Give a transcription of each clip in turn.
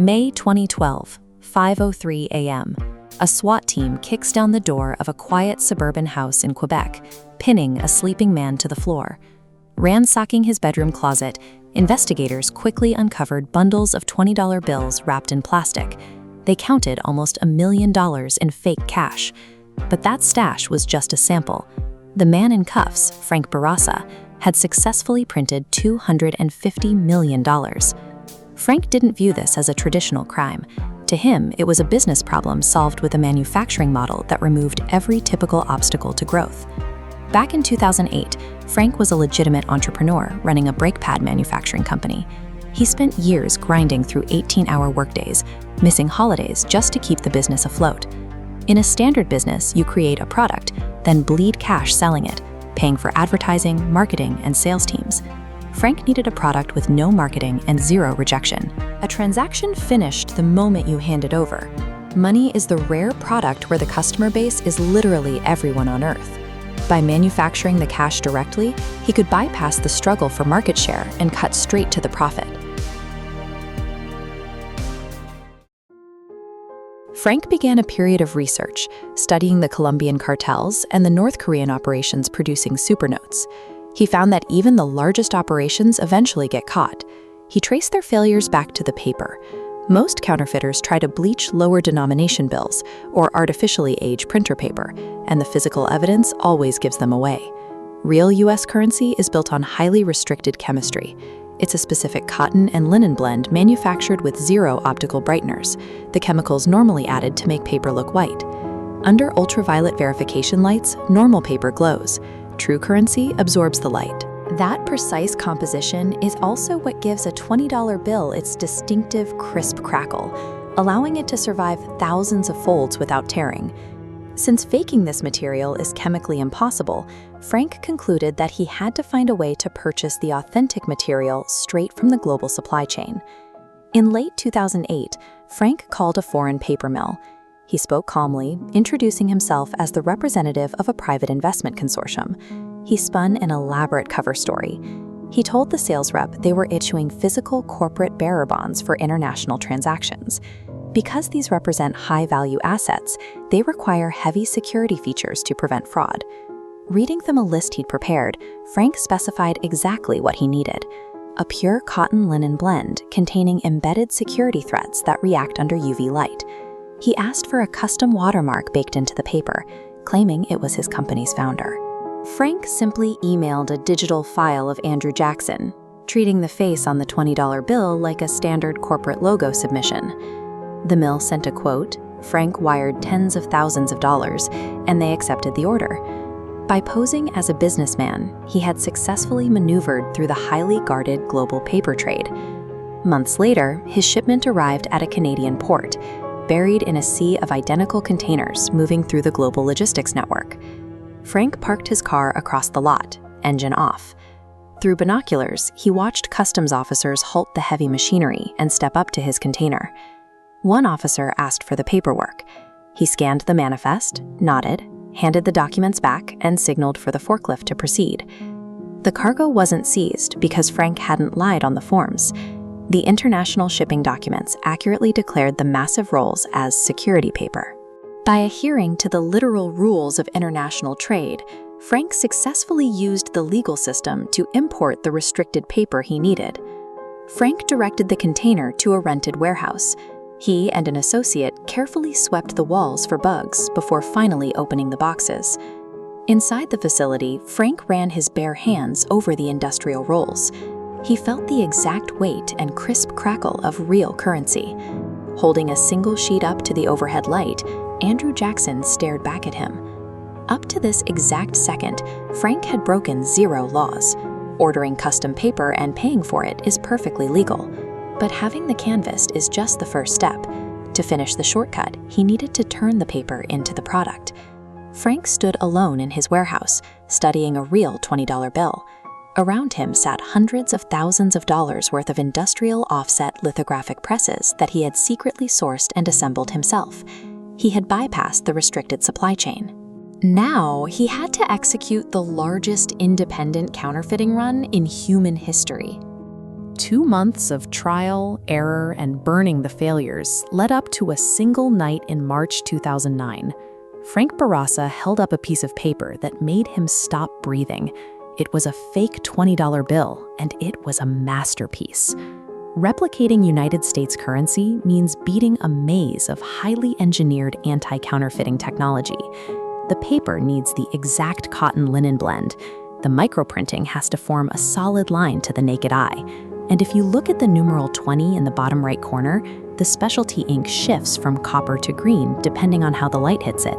May 2012, 5:03 a.m. A SWAT team kicks down the door of a quiet suburban house in Quebec, pinning a sleeping man to the floor. Ransacking his bedroom closet, investigators quickly uncovered bundles of $20 bills wrapped in plastic. They counted almost $1 million in fake cash. But that stash was just a sample. The man in cuffs, Frank Bourassa, had successfully printed $250 million. Frank didn't view this as a traditional crime. To him, it was a business problem solved with a manufacturing model that removed every typical obstacle to growth. Back in 2008, Frank was a legitimate entrepreneur running a brake pad manufacturing company. He spent years grinding through 18-hour workdays, missing holidays just to keep the business afloat. In a standard business, you create a product, then bleed cash selling it, paying for advertising, marketing, and sales teams. Frank needed a product with no marketing and zero rejection. A transaction finished the moment you hand it over. Money is the rare product where the customer base is literally everyone on Earth. By manufacturing the cash directly, he could bypass the struggle for market share and cut straight to the profit. Frank began a period of research, studying the Colombian cartels and the North Korean operations producing supernotes. He found that even the largest operations eventually get caught. He traced their failures back to the paper. Most counterfeiters try to bleach lower denomination bills or artificially age printer paper, and the physical evidence always gives them away. Real U.S. currency is built on highly restricted chemistry. It's a specific cotton and linen blend manufactured with zero optical brighteners, the chemicals normally added to make paper look white. Under ultraviolet verification lights, normal paper glows. True currency absorbs the light. That precise composition is also what gives a $20 bill its distinctive crisp crackle, allowing it to survive thousands of folds without tearing. Since faking this material is chemically impossible, Frank concluded that he had to find a way to purchase the authentic material straight from the global supply chain. In late 2008, Frank called a foreign paper mill. He spoke calmly, introducing himself as the representative of a private investment consortium. He spun an elaborate cover story. He told the sales rep they were issuing physical corporate bearer bonds for international transactions. Because these represent high-value assets, they require heavy security features to prevent fraud. Reading from a list he'd prepared, Frank specified exactly what he needed: a pure cotton-linen blend containing embedded security threads that react under UV light. He asked for a custom watermark baked into the paper, claiming it was his company's founder. Frank simply emailed a digital file of Andrew Jackson, treating the face on the $20 bill like a standard corporate logo submission. The mill sent a quote, Frank wired tens of thousands of dollars, and they accepted the order. By posing as a businessman, he had successfully maneuvered through the highly guarded global paper trade. Months later, his shipment arrived at a Canadian port, buried in a sea of identical containers moving through the global logistics network. Frank parked his car across the lot, engine off. Through binoculars, he watched customs officers halt the heavy machinery and step up to his container. One officer asked for the paperwork. He scanned the manifest, nodded, handed the documents back, and signaled for the forklift to proceed. The cargo wasn't seized because Frank hadn't lied on the forms. The international shipping documents accurately declared the massive rolls as security paper. By adhering to the literal rules of international trade, Frank successfully used the legal system to import the restricted paper he needed. Frank directed the container to a rented warehouse. He and an associate carefully swept the walls for bugs before finally opening the boxes. Inside the facility, Frank ran his bare hands over the industrial rolls. He felt the exact weight and crisp crackle of real currency. Holding a single sheet up to the overhead light, Andrew Jackson stared back at him. Up to this exact second, Frank had broken zero laws. Ordering custom paper and paying for it is perfectly legal. But having the canvassed is just the first step. To finish the shortcut, he needed to turn the paper into the product. Frank stood alone in his warehouse, studying a real $20 bill. Around him sat hundreds of thousands of dollars worth of industrial offset lithographic presses that he had secretly sourced and assembled himself. He had bypassed the restricted supply chain. Now, he had to execute the largest independent counterfeiting run in human history. 2 months of trial, error, and burning the failures led up to a single night in March 2009. Frank Bourassa held up a piece of paper that made him stop breathing. It was a fake $20 bill, and it was a masterpiece. Replicating United States currency means beating a maze of highly engineered anti-counterfeiting technology. The paper needs the exact cotton-linen blend. The microprinting has to form a solid line to the naked eye. And if you look at the numeral 20 in the bottom right corner, the specialty ink shifts from copper to green depending on how the light hits it.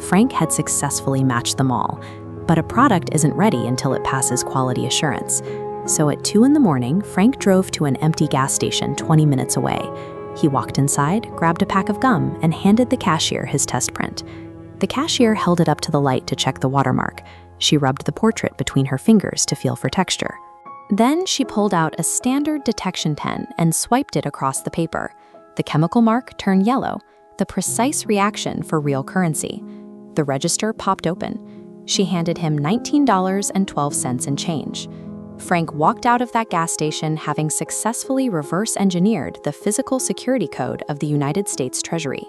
Frank had successfully matched them all, but a product isn't ready until it passes quality assurance. So at 2 in the morning, Frank drove to an empty gas station 20 minutes away. He walked inside, grabbed a pack of gum, and handed the cashier his test print. The cashier held it up to the light to check the watermark. She rubbed the portrait between her fingers to feel for texture. Then she pulled out a standard detection pen and swiped it across the paper. The chemical mark turned yellow, the precise reaction for real currency. The register popped open. She handed him $19.12 in change. Frank walked out of that gas station having successfully reverse-engineered the physical security code of the United States Treasury.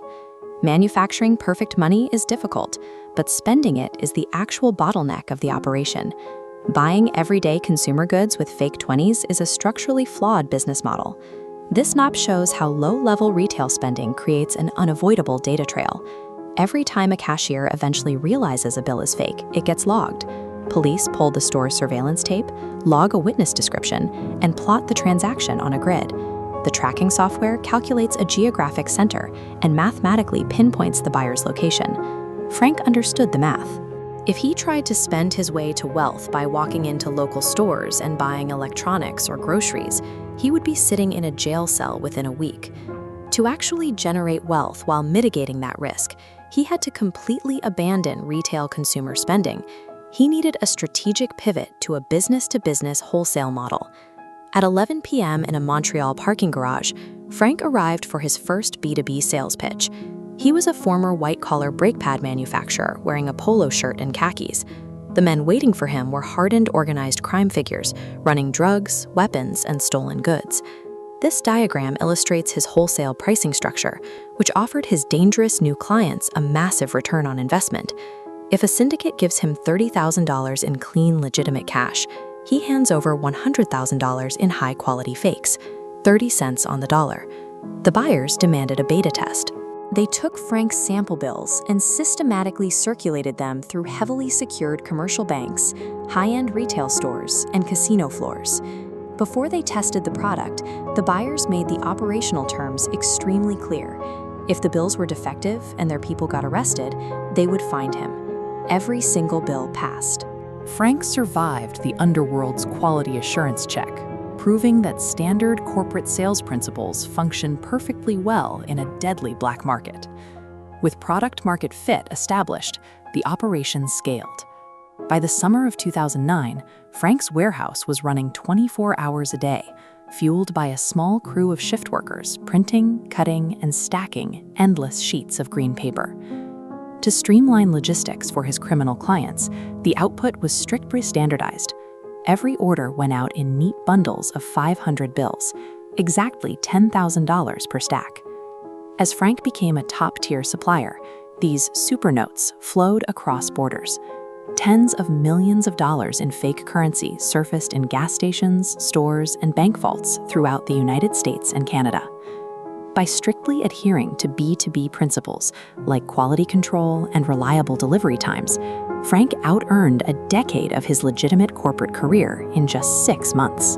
Manufacturing perfect money is difficult, but spending it is the actual bottleneck of the operation. Buying everyday consumer goods with fake 20s is a structurally flawed business model. This map shows how low-level retail spending creates an unavoidable data trail. Every time a cashier eventually realizes a bill is fake, it gets logged. Police pull the store's surveillance tape, log a witness description, and plot the transaction on a grid. The tracking software calculates a geographic center and mathematically pinpoints the buyer's location. Frank understood the math. If he tried to spend his way to wealth by walking into local stores and buying electronics or groceries, he would be sitting in a jail cell within a week. To actually generate wealth while mitigating that risk, he had to completely abandon retail consumer spending. He needed a strategic pivot to a business-to-business wholesale model. At 11 p.m. in a Montreal parking garage, Frank arrived for his first B2B sales pitch. He was a former white-collar brake pad manufacturer wearing a polo shirt and khakis. The men waiting for him were hardened organized crime figures, running drugs, weapons, and stolen goods. This diagram illustrates his wholesale pricing structure, which offered his dangerous new clients a massive return on investment. If a syndicate gives him $30,000 in clean, legitimate cash, he hands over $100,000 in high-quality fakes, 30 cents on the dollar. The buyers demanded a beta test. They took Frank's sample bills and systematically circulated them through heavily secured commercial banks, high-end retail stores, and casino floors. Before they tested the product, the buyers made the operational terms extremely clear. If the bills were defective and their people got arrested, they would find him. Every single bill passed. Frank survived the underworld's quality assurance check, proving that standard corporate sales principles function perfectly well in a deadly black market. With product-market fit established, the operation scaled. By the summer of 2009, Frank's warehouse was running 24 hours a day, fueled by a small crew of shift workers printing, cutting, and stacking endless sheets of green paper. To streamline logistics for his criminal clients, the output was strictly standardized. Every order went out in neat bundles of 500 bills, exactly $10,000 per stack. As Frank became a top-tier supplier, these super notes flowed across borders. Tens of millions of dollars in fake currency surfaced in gas stations, stores, and bank vaults throughout the United States and Canada. By strictly adhering to B2B principles like quality control and reliable delivery times, Frank out-earned a decade of his legitimate corporate career in just 6 months.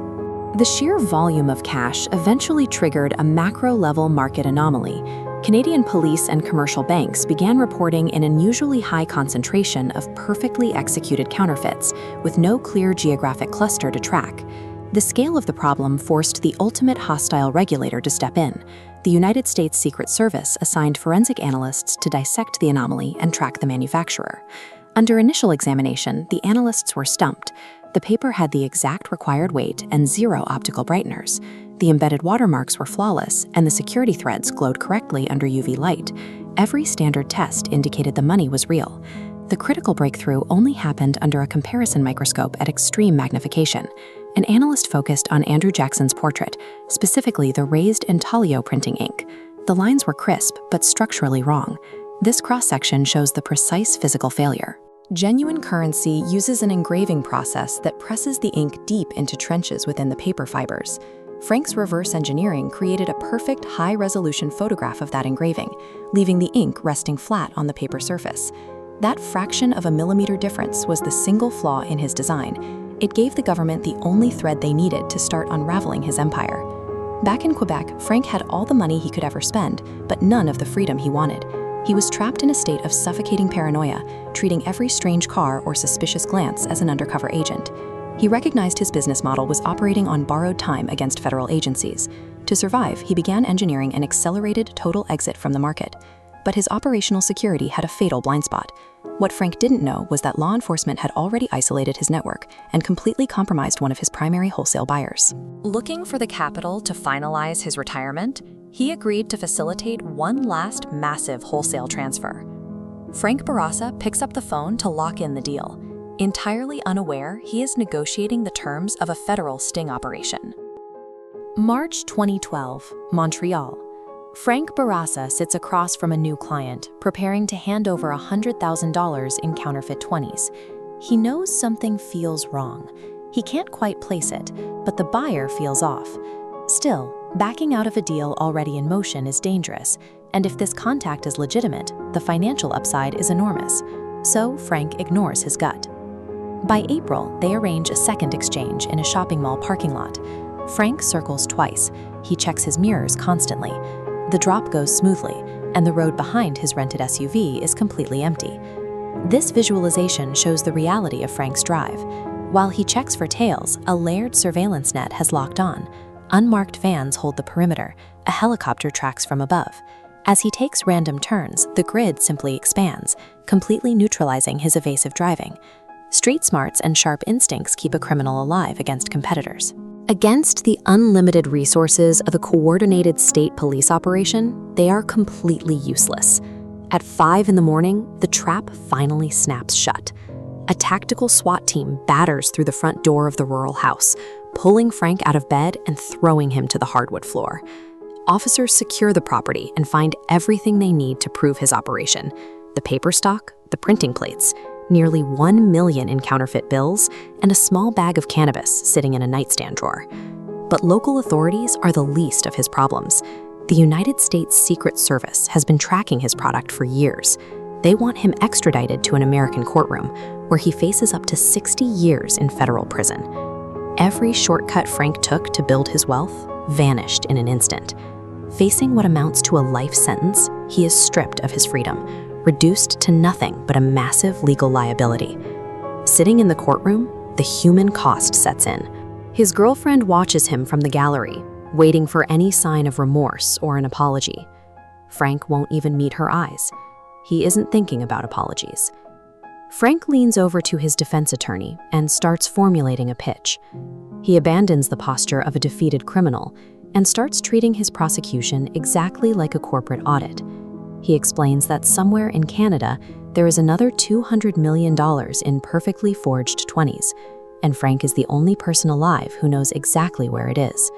The sheer volume of cash eventually triggered a macro-level market anomaly. Canadian police and commercial banks began reporting an unusually high concentration of perfectly executed counterfeits, with no clear geographic cluster to track. The scale of the problem forced the ultimate hostile regulator to step in. The United States Secret Service assigned forensic analysts to dissect the anomaly and track the manufacturer. Under initial examination, the analysts were stumped. The paper had the exact required weight and 0 optical brighteners. The embedded watermarks were flawless, and the security threads glowed correctly under UV light. Every standard test indicated the money was real. The critical breakthrough only happened under a comparison microscope at extreme magnification. An analyst focused on Andrew Jackson's portrait, specifically the raised intaglio printing ink. The lines were crisp, but structurally wrong. This cross-section shows the precise physical failure. Genuine currency uses an engraving process that presses the ink deep into trenches within the paper fibers. Frank's reverse engineering created a perfect high-resolution photograph of that engraving, leaving the ink resting flat on the paper surface. That fraction of a millimeter difference was the single flaw in his design. It gave the government the only thread they needed to start unraveling his empire. Back in Quebec, Frank had all the money he could ever spend, but none of the freedom he wanted. He was trapped in a state of suffocating paranoia, treating every strange car or suspicious glance as an undercover agent. He recognized his business model was operating on borrowed time against federal agencies. To survive, he began engineering an accelerated total exit from the market. But his operational security had a fatal blind spot. What Frank didn't know was that law enforcement had already isolated his network and completely compromised one of his primary wholesale buyers. Looking for the capital to finalize his retirement, he agreed to facilitate one last massive wholesale transfer. Frank Bourassa picks up the phone to lock in the deal. Entirely unaware, he is negotiating the terms of a federal sting operation. March 2012, Montreal. Frank Bourassa sits across from a new client, preparing to hand over $100,000 in counterfeit 20s. He knows something feels wrong. He can't quite place it, but the buyer feels off. Still, backing out of a deal already in motion is dangerous, and if this contact is legitimate, the financial upside is enormous. So Frank ignores his gut. By April, they arrange a second exchange in a shopping mall parking lot. Frank circles twice. He checks his mirrors constantly. The drop goes smoothly, and the road behind his rented SUV is completely empty. This visualization shows the reality of Frank's drive. While he checks for tails, a layered surveillance net has locked on. Unmarked vans hold the perimeter. A helicopter tracks from above. As he takes random turns, the grid simply expands, completely neutralizing his evasive driving. Street smarts and sharp instincts keep a criminal alive against competitors. Against the unlimited resources of a coordinated state police operation, they are completely useless. At 5 in the morning, the trap finally snaps shut. A tactical SWAT team batters through the front door of the rural house, pulling Frank out of bed and throwing him to the hardwood floor. Officers secure the property and find everything they need to prove his operation: the paper stock, the printing plates, nearly 1 million in counterfeit bills, and a small bag of cannabis sitting in a nightstand drawer. But local authorities are the least of his problems. The United States Secret Service has been tracking his product for years. They want him extradited to an American courtroom, where he faces up to 60 years in federal prison. Every shortcut Frank took to build his wealth vanished in an instant. Facing what amounts to a life sentence, he is stripped of his freedom, reduced to nothing but a massive legal liability. Sitting in the courtroom, the human cost sets in. His girlfriend watches him from the gallery, waiting for any sign of remorse or an apology. Frank won't even meet her eyes. He isn't thinking about apologies. Frank leans over to his defense attorney and starts formulating a pitch. He abandons the posture of a defeated criminal and starts treating his prosecution exactly like a corporate audit. He explains that somewhere in Canada, there is another $200 million in perfectly forged 20s, and Frank is the only person alive who knows exactly where it is.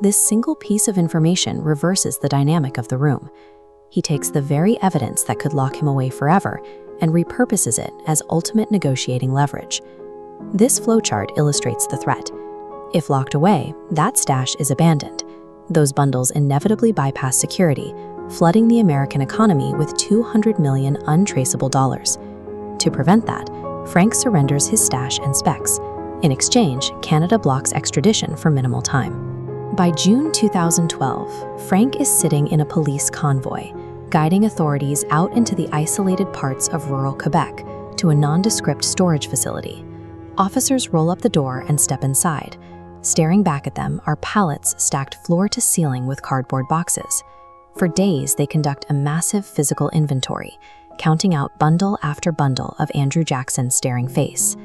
This single piece of information reverses the dynamic of the room. He takes the very evidence that could lock him away forever and repurposes it as ultimate negotiating leverage. This flowchart illustrates the threat. If locked away, that stash is abandoned. Those bundles inevitably bypass security, flooding the American economy with $200 million untraceable dollars. To prevent that, Frank surrenders his stash and specs. In exchange, Canada blocks extradition for minimal time. By June 2012, Frank is sitting in a police convoy, guiding authorities out into the isolated parts of rural Quebec to a nondescript storage facility. Officers roll up the door and step inside. Staring back at them are pallets stacked floor to ceiling with cardboard boxes. For days, they conduct a massive physical inventory, counting out bundle after bundle of Andrew Jackson's staring face.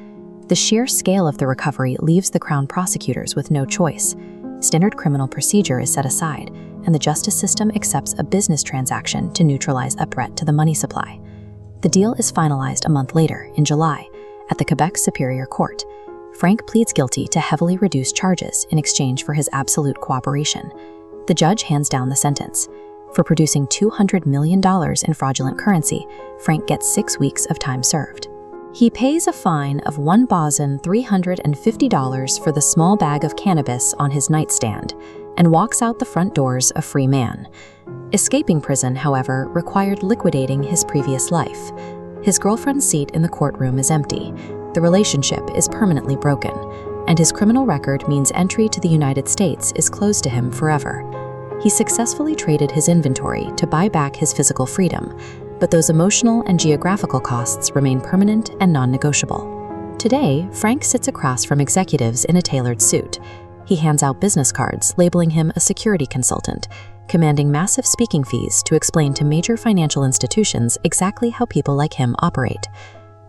The sheer scale of the recovery leaves the Crown prosecutors with no choice. Standard criminal procedure is set aside, and the justice system accepts a business transaction to neutralize a threat to the money supply. The deal is finalized a month later, in July, at the Quebec Superior Court. Frank pleads guilty to heavily reduced charges in exchange for his absolute cooperation. The judge hands down the sentence. For producing $200 million in fraudulent currency, Frank gets 6 weeks of time served. He pays a fine of $1,350 for the small bag of cannabis on his nightstand and walks out the front doors a free man. Escaping prison, however, required liquidating his previous life. His girlfriend's seat in the courtroom is empty, the relationship is permanently broken, and his criminal record means entry to the United States is closed to him forever. He successfully traded his inventory to buy back his physical freedom, but those emotional and geographical costs remain permanent and non-negotiable. Today, Frank sits across from executives in a tailored suit. He hands out business cards labeling him a security consultant, commanding massive speaking fees to explain to major financial institutions exactly how people like him operate.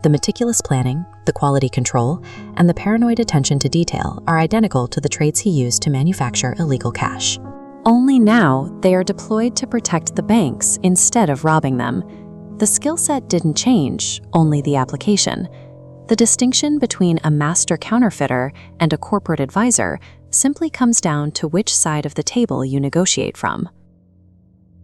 The meticulous planning, the quality control, and the paranoid attention to detail are identical to the traits he used to manufacture illegal cash. Only now, they are deployed to protect the banks instead of robbing them. The skill set didn't change, only the application. The distinction between a master counterfeiter and a corporate advisor simply comes down to which side of the table you negotiate from.